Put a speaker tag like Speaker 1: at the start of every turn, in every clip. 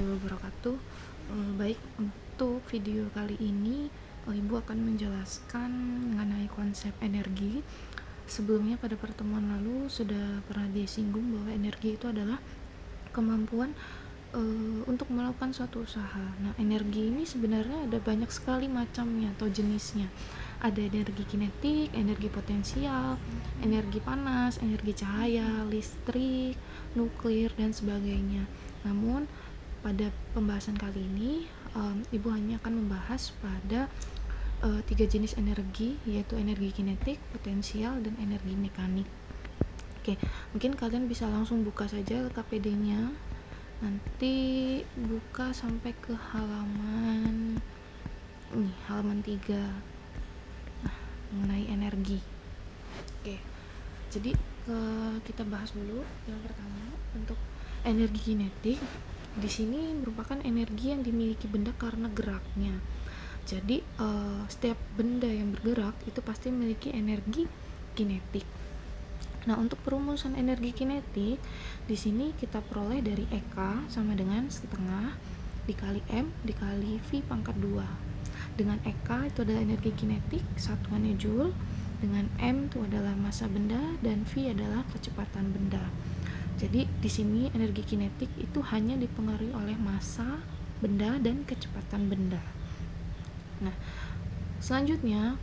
Speaker 1: warahmatullahi wabarakatuh. Baik, untuk video kali ini Ibu akan menjelaskan mengenai konsep energi. Sebelumnya pada pertemuan lalu sudah pernah disinggung bahwa energi itu adalah kemampuan untuk melakukan suatu usaha. Nah, energi ini sebenarnya ada banyak sekali macamnya atau jenisnya. Ada energi kinetik, energi potensial, energi panas, energi cahaya, listrik, nuklir, dan sebagainya. Namun pada pembahasan kali ini Ibu hanya akan membahas pada 3 jenis energi, yaitu energi kinetik, potensial, dan energi mekanik. Oke, mungkin kalian bisa langsung buka saja KPD-nya. Nanti buka sampai ke halaman 3. Nah, mengenai energi. Oke. Jadi kita bahas dulu yang pertama untuk energi kinetik. Di sini merupakan energi yang dimiliki benda karena geraknya. Jadi setiap benda yang bergerak itu pasti memiliki energi kinetik. Nah, untuk perumusan energi kinetik di sini kita peroleh dari EK sama dengan setengah dikali M dikali V pangkat 2. Dengan EK itu adalah energi kinetik, satuannya Joule. Dengan M itu adalah massa benda dan V adalah kecepatan benda. Jadi di sini energi kinetik itu hanya dipengaruhi oleh massa benda dan kecepatan benda. Nah, selanjutnya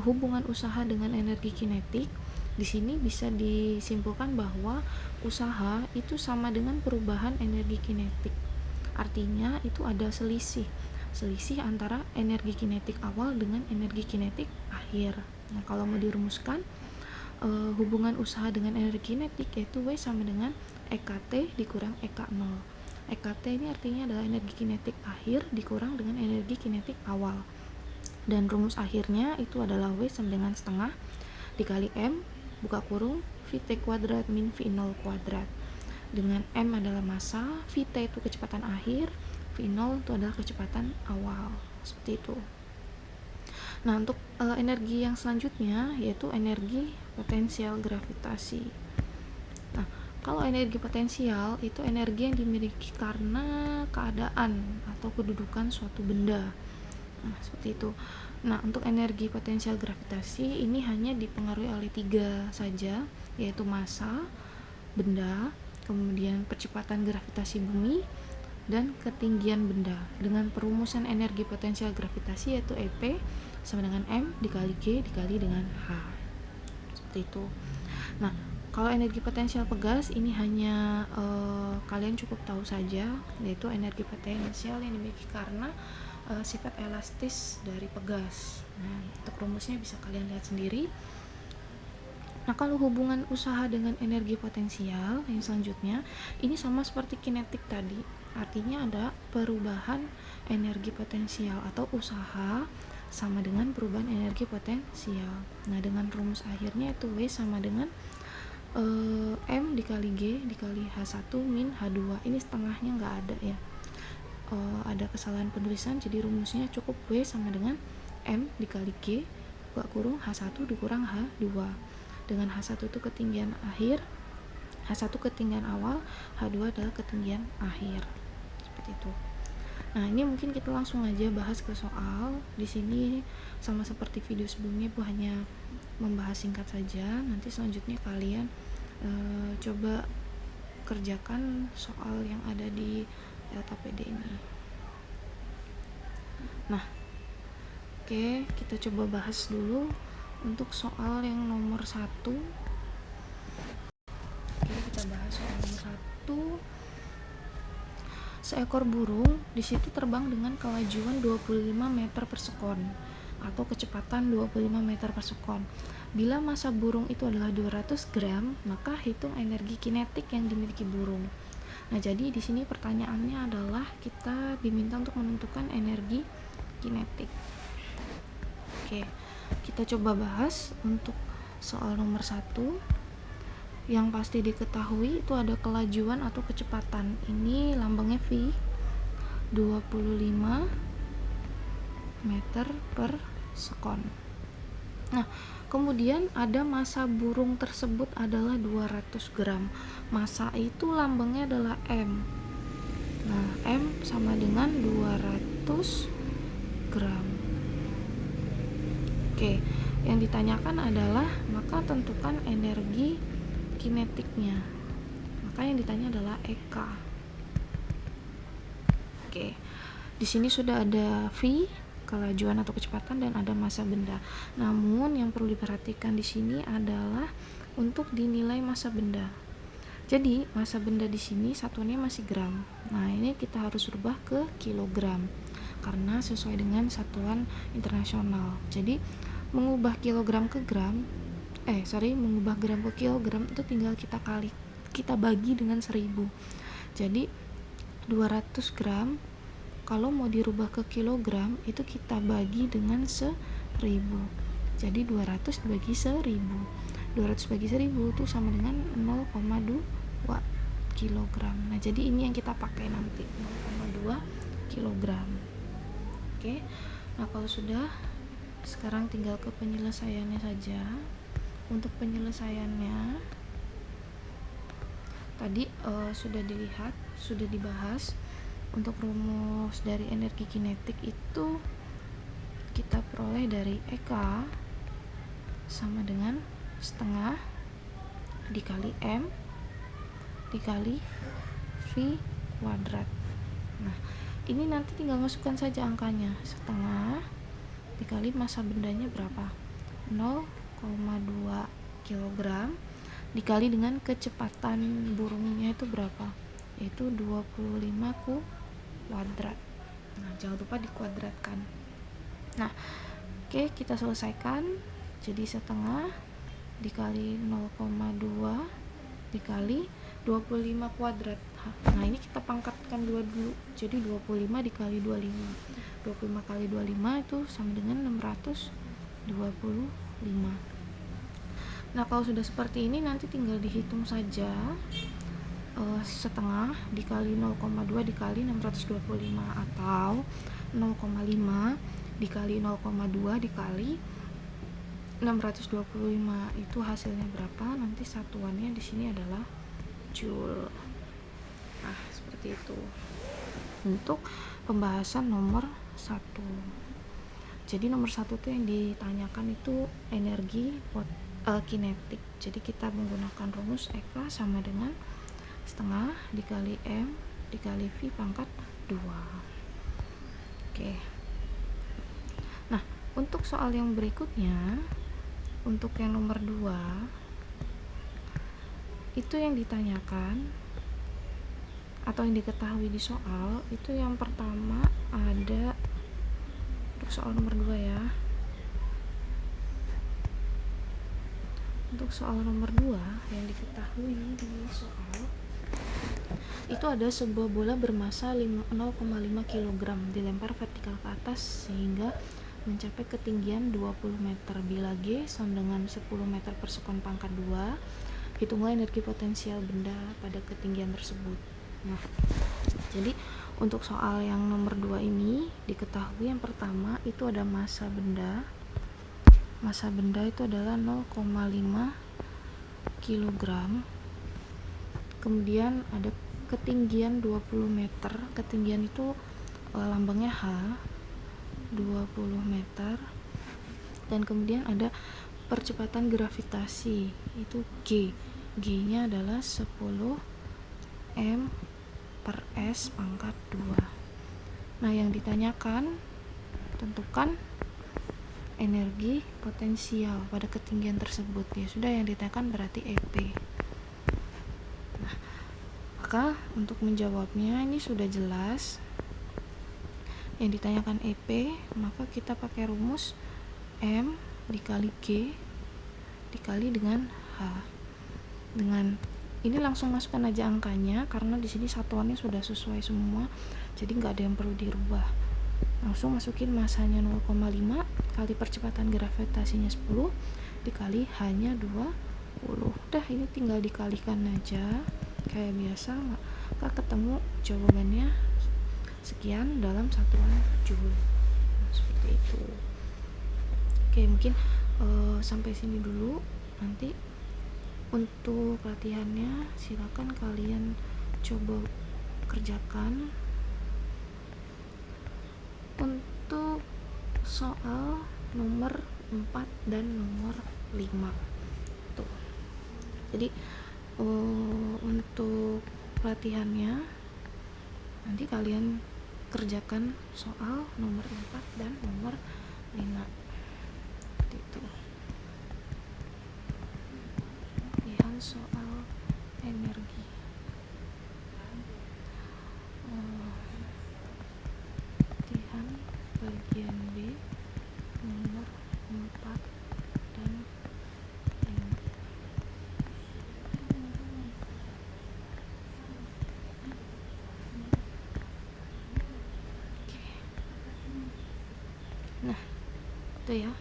Speaker 1: hubungan usaha dengan energi kinetik. Di sini bisa disimpulkan bahwa usaha itu sama dengan perubahan energi kinetik. Artinya itu ada selisih antara energi kinetik awal dengan energi kinetik akhir. Nah, kalau mau dirumuskan hubungan usaha dengan energi kinetik yaitu W sama dengan EKT dikurang EK0. EKT ini artinya adalah energi kinetik akhir dikurang dengan energi kinetik awal. Dan rumus akhirnya itu adalah W sama dengan setengah dikali M buka kurung VT kuadrat min V0 kuadrat. Dengan M adalah massa, VT itu kecepatan akhir, V0 itu adalah kecepatan awal. Seperti itu. Nah, untuk energi yang selanjutnya yaitu energi potensial gravitasi. Nah, kalau energi potensial itu energi yang dimiliki karena keadaan atau kedudukan suatu benda. Nah, seperti itu. Nah, untuk energi potensial gravitasi ini hanya dipengaruhi oleh 3 saja, yaitu massa benda, kemudian percepatan gravitasi bumi, dan ketinggian benda. Dengan perumusan energi potensial gravitasi yaitu EP sama dengan M dikali G dikali dengan H. Seperti itu. Nah, kalau energi potensial pegas ini hanya kalian cukup tahu saja, yaitu energi potensial yang dimiliki karena sifat elastis dari pegas. Nah, untuk rumusnya bisa kalian lihat sendiri. Nah, kalau hubungan usaha dengan energi potensial yang selanjutnya ini sama seperti kinetik tadi. Artinya ada perubahan energi potensial atau usaha sama dengan perubahan energi potensial. Nah, dengan rumus akhirnya itu W sama dengan M dikali G dikali H1 min H2. Ini setengahnya nggak ada ya. Ada kesalahan penulisan, jadi rumusnya cukup W sama dengan M dikali G buka kurung H1 dikurang H2. Dengan H1 itu ketinggian akhir, H1 ketinggian awal, H2 adalah ketinggian akhir. Seperti itu. Nah, ini mungkin kita langsung aja bahas ke soal. Di sini sama seperti video sebelumnya, Bu hanya membahas singkat saja. Nanti selanjutnya kalian coba kerjakan soal yang ada di LKPD ini. Nah, oke, kita coba bahas dulu untuk soal yang nomor 1. Oke, kita bahas soal nomor 1. Seekor burung di situ terbang dengan kelajuan 25 meter per sekon atau kecepatan 25 meter per sekon. Bila massa burung itu adalah 200 gram, maka hitung energi kinetik yang dimiliki burung. Nah, jadi di sini pertanyaannya adalah kita diminta untuk menentukan energi kinetik. Oke, kita coba bahas untuk soal nomor 1. Yang pasti diketahui itu ada kelajuan atau kecepatan. Ini lambangnya V, 25 meter per sekon. Nah, kemudian ada massa burung tersebut adalah 200 gram. Massa itu lambangnya adalah M. Nah, M sama dengan 200 gram. Oke, yang ditanyakan adalah maka tentukan energi kinetiknya. Maka yang ditanya adalah EK. Oke. Di sini sudah ada V, kelajuan atau kecepatan, dan ada massa benda. Namun yang perlu diperhatikan di sini adalah untuk dinilai massa benda. Jadi massa benda di sini satuannya masih gram. Nah, ini kita harus rubah ke kilogram karena sesuai dengan satuan internasional. Jadi mengubah kilogram ke gram, mengubah gram ke kilogram itu tinggal kita bagi dengan 1000. Jadi 200 gram kalau mau dirubah ke kilogram itu kita bagi dengan 1000. Jadi 200 dibagi 1000. 200 bagi 1000 itu sama dengan 0,2 kilogram. Nah, jadi ini yang kita pakai nanti, 0,2 kilogram. Oke. Nah, kalau sudah, sekarang tinggal ke penyelesaiannya saja. Untuk penyelesaiannya tadi sudah dibahas. Untuk rumus dari energi kinetik itu kita peroleh dari EK sama dengan setengah dikali M dikali V kuadrat. Nah, ini nanti tinggal masukkan saja angkanya. Setengah dikali massa bendanya berapa? 0,2 kg dikali dengan kecepatan burungnya itu berapa? Yaitu 25 kuadrat. Nah, jangan lupa dikuadratkan. Nah, oke, kita selesaikan. Jadi setengah dikali 0,2 dikali 25 kuadrat. Nah, ini kita pangkatkan 2 dulu. Jadi 25 dikali 25. 25 kali 25 itu sama dengan 625. Nah, kalau sudah seperti ini nanti tinggal dihitung saja. Setengah dikali 0,2 dikali 625 atau 0,5 dikali 0,2 dikali 625 itu hasilnya berapa? Nanti satuannya di sini adalah joule. Nah, seperti itu untuk pembahasan nomor 1. Jadi nomor 1 itu yang ditanyakan itu energi kinetik. Jadi kita menggunakan rumus EK sama dengan setengah dikali M dikali V pangkat 2. Oke. Nah, untuk soal yang berikutnya, untuk yang nomor 2 itu yang ditanyakan atau yang diketahui di soal itu yang pertama ada untuk soal nomor 2 ya. Untuk soal nomor 2 yang diketahui di soal itu ada sebuah bola bermasa 0,5 kg dilempar vertikal ke atas sehingga mencapai ketinggian 20 meter bila G sama dengan 10 meter per sekon pangkat 2. Hitunglah energi potensial benda pada ketinggian tersebut. Nah, jadi untuk soal yang nomor 2 ini diketahui yang pertama itu ada massa benda. Massa benda itu adalah 0,5 kg. Kemudian ada ketinggian 20 meter. Ketinggian itu lambangnya H, 20 meter. Dan kemudian ada percepatan gravitasi itu G. G-nya adalah 10 M per S pangkat 2. Nah, yang ditanyakan tentukan energi potensial pada ketinggian tersebut. Ya sudah, yang ditanyakan berarti EP. Nah, maka untuk menjawabnya ini sudah jelas. Yang ditanyakan EP, maka kita pakai rumus M dikali G dikali dengan H. Dengan ini langsung masukkan aja angkanya karena di sini satuannya sudah sesuai semua, jadi nggak ada yang perlu dirubah. Langsung masukin massanya 0,5 kali percepatan gravitasinya 10 dikali H-nya 20. Udah, ini tinggal dikalikan aja kayak biasa, maka ketemu jawabannya sekian dalam satuan joule. Nah, seperti itu. Oke, mungkin sampai sini dulu. Nanti untuk latihannya silakan kalian coba kerjakan soal nomor 4 dan nomor 5 tuh. Jadi untuk latihannya nanti kalian kerjakan soal nomor 4 dan nomor 5 itu. Latihan soal energi. Latihan bagian B nomor 4 dan 5. Nah, itu ya.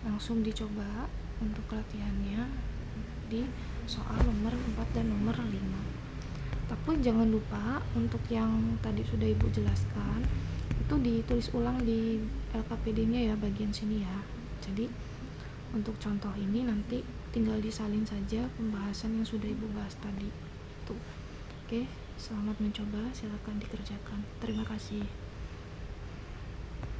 Speaker 1: Langsung dicoba untuk latihannya di soal nomor 4 dan nomor 5. Tapi jangan lupa untuk yang tadi sudah Ibu jelaskan itu ditulis ulang di LKPD-nya ya, bagian sini ya. Jadi untuk contoh ini nanti tinggal disalin saja pembahasan yang sudah Ibu bahas tadi. Tuh. Oke, selamat mencoba, silakan dikerjakan. Terima kasih.